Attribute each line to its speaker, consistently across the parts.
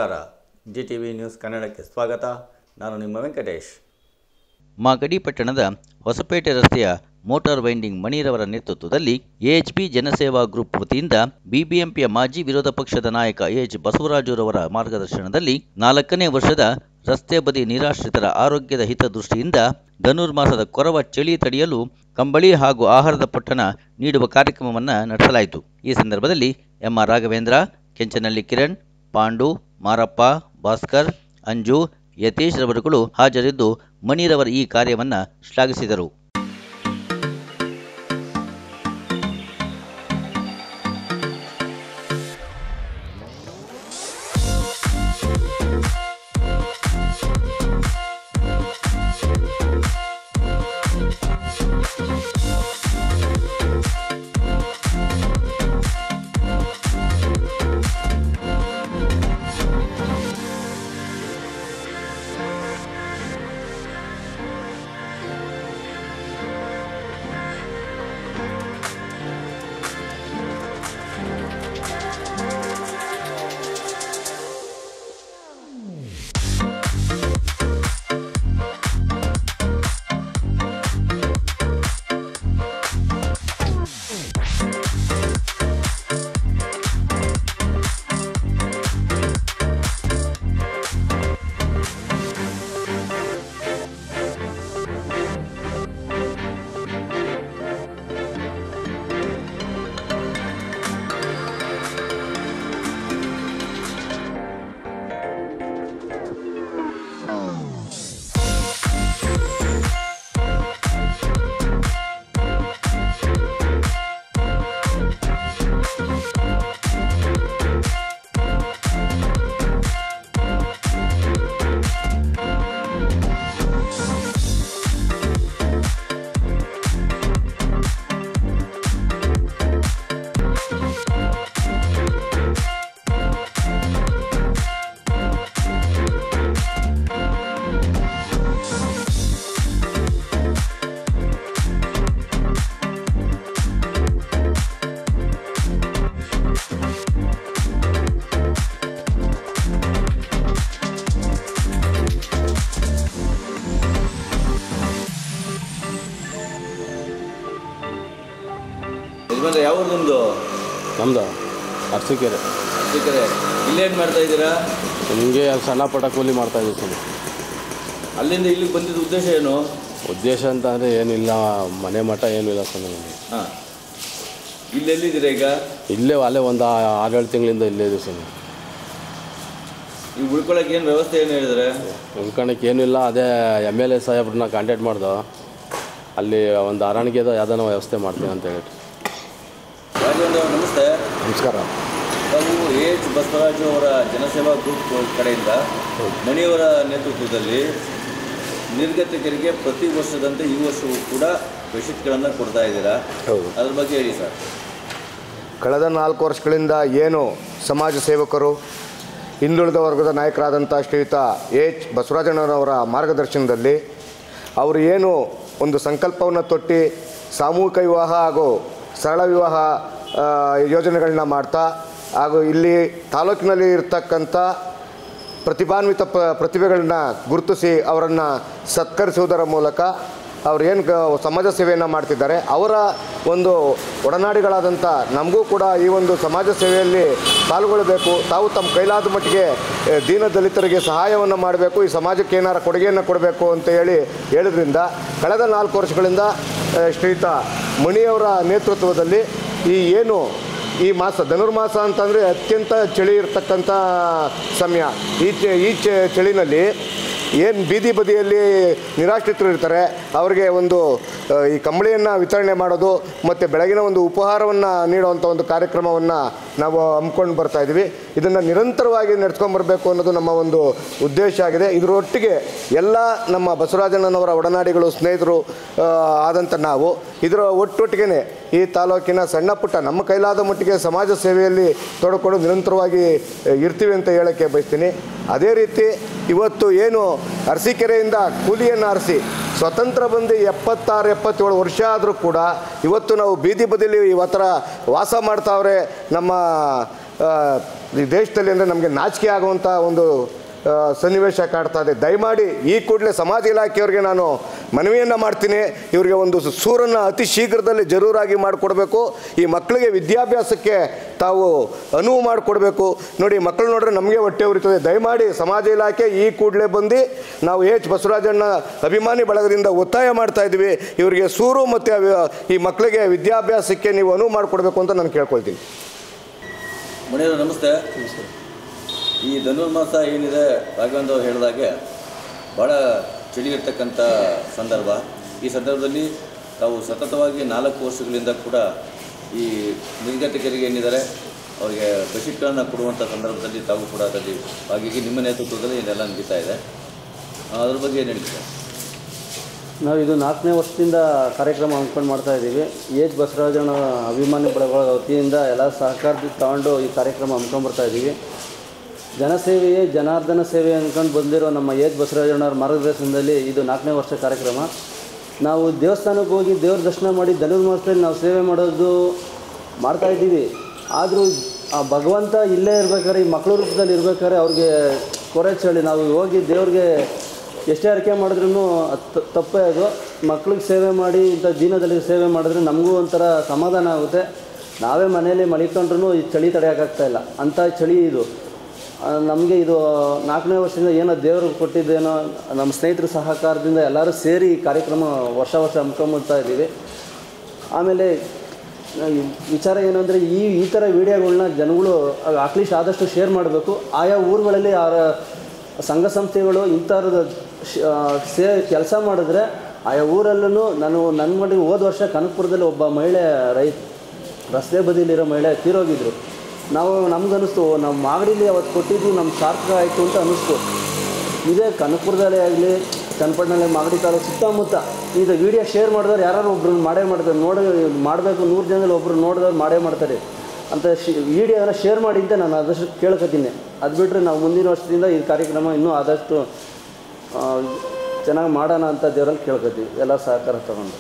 Speaker 1: ನಮಸ್ಕಾರ. GTV news ಕನ್ನಡಕ್ಕೆ ಸ್ವಾಗತ. ನಾನು ನಿಮ್ಮ ವೆಂಕಟೇಶ್.
Speaker 2: ಮಾಗಡಿ ಪಟ್ಟಣದ ಹೊಸಪೇಟೆ ರಸ್ತೆಯ ಮೋಟಾರ್ ವೈಂಡಿಂಗ್ ಮಣಿರವರ ನೇತೃತ್ವದಲ್ಲಿ ಎಎಚ್ಪಿ ಜನಸೇವಾ ಗ್ರೂಪ್ ವತಿಯಿಂದ ಬಿಬಿಎಂಪಿಯ ಮಾಜಿ ವಿರೋಧ ಪಕ್ಷದ ನಾಯಕ ಎಚ್ ಬಸವರಾಜುರವರ ಮಾರ್ಗದರ್ಶನದಲ್ಲಿ 4ನೇ ವರ್ಷದ ರಸ್ತೆ ಬದಿ ನಿರಾಶ್ರಿತರ ಆರೋಗ್ಯದ ಹಿತದೃಷ್ಟಿಯಿಂದ ಧನುರ್ಮಾಸದ ಕೊರವ ಚಳಿ ತಡೆಯಲು ಕಂಬಳಿ ಹಾಗೂ ಆಹಾರದ ಪೊಟ್ಟಣ ನೀಡುವ ಕಾರ್ಯಕ್ರಮವನ್ನು ನಡೆಸಲಾಯಿತು. ಈ ಸಂದರ್ಭದಲ್ಲಿ ಎಂಆರ್ ರಾಘವೇಂದ್ರ, ಕೆಂಚನಹಳ್ಳಿ ಕಿರಣ್, ಪಾಂಡು, ಮಾರಪ್ಪ, ಭಾಸ್ಕರ್, ಅಂಜು, ಯತೀಶ್ ರವರುಗಳು ಹಾಜರಿದ್ದು ಮಣಿರವರ ಈ ಕಾರ್ಯವನ್ನು ಶ್ಲಾಘಿಸಿದರು.
Speaker 1: ಯಾವ ನಿಮ್ಮದು?
Speaker 3: ನಮ್ಮದು ಅರಸೀಕೆರೆ.
Speaker 1: ಇಲ್ಲೇನು ಮಾಡ್ತಾ ಇದ್ದೀರಾ?
Speaker 3: ನಿಮಗೆ ಸಣ್ಣ ಪುಟ್ಟ ಕೂಲಿ ಮಾಡ್ತಾಯಿದ್ದೀವಿ ಸರ್.
Speaker 1: ಅಲ್ಲಿಂದ ಇಲ್ಲಿಗೆ ಬಂದಿದ್ದ ಉದ್ದೇಶ ಏನು?
Speaker 3: ಉದ್ದೇಶ ಅಂತ ಅಂದರೆ ಏನಿಲ್ಲ, ಮನೆ ಮಠ ಏನೂ ಇಲ್ಲ ಸರ್ ನಮಗೆ.
Speaker 1: ಹಾಂ, ಇಲ್ಲೆಲ್ಲಿದ್ದೀರಾ ಈಗ?
Speaker 3: ಇಲ್ಲೇ ಅಲ್ಲೇ ಒಂದು 6-7 ತಿಂಗಳಿಂದ ಇಲ್ಲೇ ಇದೆ ಸರ್.
Speaker 1: ಈಗ ಉಳ್ಕೊಳ್ಳೋಕೆ ಏನು ವ್ಯವಸ್ಥೆ ಏನು ಹೇಳಿದ್ರೆ?
Speaker 3: ಉಳ್ಕೊಳಕ್ಕೆ ಏನೂ ಇಲ್ಲ. ಅದೇ MLA ಸಾಹೇಬ್ರನ್ನ ಕಾಂಟ್ಯಾಕ್ಟ್ ಮಾಡ್ದೋ, ಅಲ್ಲಿ ಒಂದು ಅರಣ್ಯದ ಯಾವುದೋ ವ್ಯವಸ್ಥೆ ಮಾಡ್ತೀನಿ ಅಂತ ಹೇಳಿಟ್ಟು.
Speaker 1: ನಮಸ್ತೆ.
Speaker 3: ನಮಸ್ಕಾರ.
Speaker 1: ನೀವು ಎಚ್ ಬಸವರಾಜು ಅವರ ಜನಸೇವಾ ಗ್ರೂಪ್ ಕಡೆಯಿಂದ ಮಣಿಯವರ ನೇತೃತ್ವದಲ್ಲಿ ನಿರ್ಗತಿಕರಿಗೆ ಪ್ರತಿ ವರ್ಷದಂತೆ ಈ ವರ್ಷವೂ ಕೂಡ ಬೆಡ್ಶೀಟ್ಗಳನ್ನು ಕೊಡ್ತಾ ಇದ್ದೀರಾ.
Speaker 3: ಹೌದು,
Speaker 1: ಅದ್ರ ಬಗ್ಗೆ ಹೇಳಿ ಸರ್.
Speaker 4: ಕಳೆದ 4 ವರ್ಷಗಳಿಂದ ಏನು ಸಮಾಜ ಸೇವಕರು, ಹಿಂದುಳಿದ ವರ್ಗದ ನಾಯಕರಾದಂಥ ಶ್ರೀಯುತ ಎಚ್ ಬಸವರಾಜಣ್ಣನವರ ಮಾರ್ಗದರ್ಶನದಲ್ಲಿ ಅವರು ಏನು ಒಂದು ಸಂಕಲ್ಪವನ್ನು ತೊಟ್ಟು ಸಾಮೂಹಿಕ ವಿವಾಹ ಹಾಗೂ ಸರಳ ವಿವಾಹ ಯೋಜನೆಗಳನ್ನ ಮಾಡ್ತಾ ಹಾಗೂ ಇಲ್ಲಿ ತಾಲೂಕಿನಲ್ಲಿ ಇರ್ತಕ್ಕಂಥ ಪ್ರತಿಭಾನ್ವಿತ ಪ್ರತಿಭೆಗಳನ್ನ ಗುರುತಿಸಿ ಅವರನ್ನು ಸತ್ಕರಿಸುವುದರ ಮೂಲಕ ಅವರೇನು ಸಮಾಜ ಸೇವೆಯನ್ನು ಮಾಡ್ತಿದ್ದಾರೆ, ಅವರ ಒಂದು ಒಡನಾಡಿಗಳಾದಂಥ ನಮಗೂ ಕೂಡ ಈ ಒಂದು ಸಮಾಜ ಸೇವೆಯಲ್ಲಿ ಪಾಲ್ಗೊಳ್ಳಬೇಕು, ತಾವು ತಮ್ಮ ಕೈಲಾದ ಮಟ್ಟಿಗೆ ದೀನ ದಲಿತರಿಗೆ ಸಹಾಯವನ್ನು ಮಾಡಬೇಕು, ಈ ಸಮಾಜಕ್ಕೆ ಏನಾರ ಕೊಡುಗೆಯನ್ನು ಕೊಡಬೇಕು ಅಂತ ಹೇಳಿದ್ರಿಂದ ಕಳೆದ 4 ವರ್ಷಗಳಿಂದ ಶ್ರೀಯುತ ಮಣಿಯವರ ನೇತೃತ್ವದಲ್ಲಿ ಈ ಮಾಸ ಧನುರ್ಮಾಸ ಅಂತಂದರೆ ಅತ್ಯಂತ ಚಳಿ ಇರತಕ್ಕಂಥ ಸಮಯ. ಈ ಚಳಿನಲ್ಲಿ ಏನು ಬೀದಿ ಬದಿಯಲ್ಲಿ ನಿರಾಶ್ರಿತರು ಇರ್ತಾರೆ ಅವರಿಗೆ ಒಂದು ಈ ಕಂಬಳಿಯನ್ನು ವಿತರಣೆ ಮಾಡೋದು ಮತ್ತು ಬೆಳಗಿನ ಒಂದು ಉಪಹಾರವನ್ನು ನೀಡುವಂಥ ಒಂದು ಕಾರ್ಯಕ್ರಮವನ್ನು ನಾವು ಹಮ್ಮಿಕೊಂಡು ಬರ್ತಾಯಿದ್ದೀವಿ. ಇದನ್ನು ನಿರಂತರವಾಗಿ ನಡೆಸ್ಕೊಂಬರಬೇಕು ಅನ್ನೋದು ನಮ್ಮ ಒಂದು ಉದ್ದೇಶ ಆಗಿದೆ. ಇದರೊಟ್ಟಿಗೆ ಎಲ್ಲ ನಮ್ಮ ಬಸವರಾಜಣ್ಣನವರ ಒಡನಾಡಿಗಳು, ಸ್ನೇಹಿತರು ಆದಂಥ ನಾವು ಇದರ ಒಟ್ಟೊಟ್ಟಿಗೆ ಈ ತಾಲೂಕಿನ ಸಣ್ಣ ಪುಟ್ಟ ನಮ್ಮ ಕೈಲಾದ ಮಟ್ಟಿಗೆ ಸಮಾಜ ಸೇವೆಯಲ್ಲಿ ತೊಡಕೊಂಡು ನಿರಂತರವಾಗಿ ಇರ್ತೀವಿ ಅಂತ ಹೇಳೋಕ್ಕೆ ಬಯಸ್ತೀನಿ. ಅದೇ ರೀತಿ ಇವತ್ತು ಏನು ಅರಸೀಕೆರೆಯಿಂದ ಕೂಲಿಯನ್ನು ಆರಿಸಿ ಸ್ವತಂತ್ರ ಬಂದು 76-77 ವರ್ಷ ಆದರೂ ಕೂಡ ಇವತ್ತು ನಾವು ಬೀದಿ ಬದಿಲಿ ಇವತ್ತರ ವಾಸ ಮಾಡ್ತಾವ್ರೆ ನಮ್ಮ ಈ ದೇಶದಲ್ಲಿ ಅಂದರೆ ನಮಗೆ ನಾಚಿಕೆ ಆಗುವಂಥ ಒಂದು ಸನ್ನಿವೇಶ ಕಾಡ್ತಾ ಇದೆ. ದಯಮಾಡಿ ಈ ಕೂಡಲೇ ಸಮಾಜ ಇಲಾಖೆಯವರಿಗೆ ನಾನು ಮನವಿಯನ್ನು ಮಾಡ್ತೀನಿ, ಇವರಿಗೆ ಒಂದು ಸೂರನ್ನು ಅತಿ ಶೀಘ್ರದಲ್ಲಿ ಜರೂರಾಗಿ ಮಾಡಿಕೊಡ್ಬೇಕು. ಈ ಮಕ್ಕಳಿಗೆ ವಿದ್ಯಾಭ್ಯಾಸಕ್ಕೆ ತಾವು ಅನುವು ಮಾಡಿಕೊಡ್ಬೇಕು. ನೋಡಿ, ಮಕ್ಕಳು ನೋಡಿದ್ರೆ ನಮಗೆ ಹೊಟ್ಟೆ ಉರಿತದೆ. ದಯಮಾಡಿ ಸಮಾಜ ಇಲಾಖೆ ಈ ಕೂಡಲೇ ಬಂದು ನಾವು ಎಚ್ ಬಸವರಾಜಣ್ಣ ಅಭಿಮಾನಿ ಬಳಗದಿಂದ ಒತ್ತಾಯ ಮಾಡ್ತಾ ಇದ್ದೀವಿ, ಇವರಿಗೆ ಸೂರು ಮತ್ತು ಈ ಮಕ್ಕಳಿಗೆ ವಿದ್ಯಾಭ್ಯಾಸಕ್ಕೆ ನೀವು ಅನುವು ಮಾಡಿಕೊಡ್ಬೇಕು ಅಂತ ನಾನು ಕೇಳ್ಕೊಳ್ತೀನಿ.
Speaker 1: ಮಣಿಯವರು ನಮಸ್ತೆ. ಈ ಧನುರ್ಮಾಸ ಏನಿದೆ, ರಾಘವೇಂದ್ರ ಅವರು ಹೇಳಿದಾಗೆ ಭಾಳ ಚಳಿ ಇರ್ತಕ್ಕಂಥ ಸಂದರ್ಭ. ಈ ಸಂದರ್ಭದಲ್ಲಿ ತಾವು ಸತತವಾಗಿ 4 ವರ್ಷಗಳಿಂದ ಕೂಡ ಈ ನಿರ್ಗತಿಕರಿಗೆ ಏನಿದ್ದಾರೆ ಅವರಿಗೆ ಬೆಡ್ಶೀಟ್ಗಳನ್ನು ಕೊಡುವಂಥ ಸಂದರ್ಭದಲ್ಲಿ ತಾವು ಕೂಡ ಅದರಲ್ಲಿ ಹಾಗಾಗಿ ನಿಮ್ಮ ನೇತೃತ್ವದಲ್ಲಿ ಇದೆಲ್ಲ ನಡೀತಾ ಇದೆ. ಅದ್ರ ಬಗ್ಗೆ ಏನು ಹೇಳ್ತೀರಾ?
Speaker 5: ನಾವು ಇದು 4ನೇ ವರ್ಷದಿಂದ ಕಾರ್ಯಕ್ರಮ ಹಮ್ಮಿಕೊಂಡು ಮಾಡ್ತಾ ಇದ್ದೀವಿ. ಎಚ್ ಬಸವರಾಜಣ್ಣ ಅಭಿಮಾನಿ ಬಳಗಗಳ ವತಿಯಿಂದ ಎಲ್ಲ ಸಹಕಾರದಿಂದ ತಗೊಂಡು ಈ ಕಾರ್ಯಕ್ರಮ ಹಮ್ಮಿಕೊಂಡ್ಬರ್ತಾ ಇದ್ದೀವಿ. ಜನಸೇವೆಯೇ ಜನಾರ್ದನ ಸೇವೆ ಅಂದ್ಕೊಂಡು ಬಂದಿರೋ ನಮ್ಮ ಎಚ್ ಬಸವರಾಜಣ್ಣವ್ರ ಮಾರ್ಗದರ್ಶನದಲ್ಲಿ ಇದು 4ನೇ ವರ್ಷ ಕಾರ್ಯಕ್ರಮ. ನಾವು ದೇವಸ್ಥಾನಕ್ಕೆ ಹೋಗಿ ದೇವ್ರ ದರ್ಶನ ಮಾಡಿ ಧನುರ್ಮಾಸದಲ್ಲಿ ನಾವು ಸೇವೆ ಮಾಡೋದು ಮಾಡ್ತಾಯಿದ್ದೀವಿ. ಆದರೂ ಆ ಭಗವಂತ ಇಲ್ಲೇ ಇರ್ಬೇಕಾದ್ರೆ, ಈ ಮಕ್ಕಳ ರೂಪದಲ್ಲಿ ಇರ್ಬೇಕಾದ್ರೆ ಅವ್ರಿಗೆ ಕೊರೆ ಚಳಿ ನಾವು ಹೋಗಿ ದೇವ್ರಿಗೆ ಎಷ್ಟೇ ಅರಿಕೆ ಮಾಡಿದ್ರೂ ತಪ್ಪೇ ಅದು. ಮಕ್ಳಿಗೆ ಸೇವೆ ಮಾಡಿ ಇಂಥ ದೀನದಲ್ಲಿ ಸೇವೆ ಮಾಡಿದ್ರೆ ನಮಗೂ ಒಂಥರ ಸಮಾಧಾನ ಆಗುತ್ತೆ. ನಾವೇ ಮನೆಯಲ್ಲಿ ಮಲಿಕೊಂಡ್ರೂ ಈ ಚಳಿ ತಡೆಯೋಕ್ಕಾಗ್ತಾಯಿಲ್ಲ, ಅಂಥ ಚಳಿ ಇದು. ನಮಗೆ ಇದು 4ನೇ ವರ್ಷದಿಂದ ಏನೋ ದೇವರು ಕೊಟ್ಟಿದ್ದೇನೋ, ನಮ್ಮ ಸ್ನೇಹಿತರ ಸಹಕಾರದಿಂದ ಎಲ್ಲರೂ ಸೇರಿ ಈ ಕಾರ್ಯಕ್ರಮ ವರ್ಷ ಹಮ್ಮಿಕೊಂಬರ್ತಾ ಇದ್ದೀವಿ. ಆಮೇಲೆ ವಿಚಾರ ಏನು ಅಂದರೆ ಈ ಥರ ವೀಡಿಯೋಗಳನ್ನ ಜನಗಳು ಅಟ್ಲೀಸ್ಟ್ ಆದಷ್ಟು ಶೇರ್ ಮಾಡಬೇಕು. ಆಯಾ ಊರುಗಳಲ್ಲಿ ಸಂಘ ಸಂಸ್ಥೆಗಳು ಇಂಥವ್ರದ್ದು ಕೆಲಸ ಮಾಡಿದ್ರೆ ಆಯಾ ಊರಲ್ಲೂ ನನ್ನ ಮಟ್ಟಿಗೆ ಹೋದ ವರ್ಷ ಕನಕಪುರದಲ್ಲಿ ಒಬ್ಬ ಮಹಿಳೆ ರಸ್ತೆ ಬದಿಯಲ್ಲಿರೋ ಮಹಿಳೆ ತೀರೋಗಿದ್ರು. ನಮಗನ್ನಿಸ್ತು ನಾವು ಮಾಗಡಿಲಿ ಅವತ್ತು ಕೊಟ್ಟಿದ್ದು ನಮ್ಮ ಸಾರ್ಥಕ ಆಯಿತು ಅಂತ ಅನ್ನಿಸ್ತು. ಇದೇ ಕನಕಪುರದಲ್ಲೇ ಆಗಲಿ, ಚನ್ನಪಟ್ಟಣದಲ್ಲಿ, ಮಾಗಡಿ ತಾಲೂಕು ಸುತ್ತಮುತ್ತ ಇದು ವೀಡಿಯೋ ಶೇರ್ ಮಾಡಿದವ್ರು ಯಾರು ಒಬ್ರು ಮಾಡೇ ಮಾಡ್ತಾರೆ. ಮಾಡಬೇಕು 100 ಜನದಲ್ಲಿ ಒಬ್ಬರು ನೋಡಿದವ್ರು ಮಾಡೇ ಮಾಡ್ತಾರೆ ಅಂತ ವೀಡಿಯೋನ ಶೇರ್ ಮಾಡಿ ಅಂತ ನಾನು ಆದಷ್ಟು ಕೇಳ್ಕೊತೀನಿ. ಅದು ಬಿಟ್ಟರೆ ನಾವು ಮುಂದಿನ ವರ್ಷದಿಂದ ಈ ಕಾರ್ಯಕ್ರಮ ಇನ್ನೂ ಆದಷ್ಟು ಚೆನ್ನಾಗಿ ಮಾಡೋಣ ಅಂತ ದೇವರಲ್ಲಿ ಕೇಳ್ಕೊತೀವಿ, ಎಲ್ಲ ಸಹಕಾರ ತಗೊಂಡು.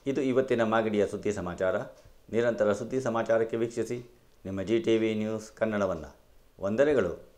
Speaker 6: ಇದು ಇವತ್ತಿನ ಮಾಗಡಿಯ ಸುದ್ದಿ ಸಮಾಚಾರ. ನಿರಂತರ ಸುದ್ದಿ ಸಮಾಚಾರಕ್ಕೆ ವೀಕ್ಷಿಸಿ ನಿಮ್ಮ GTV ನ್ಯೂಸ್ ಕನ್ನಡವನ್ನು. ವಂದನೆಗಳು.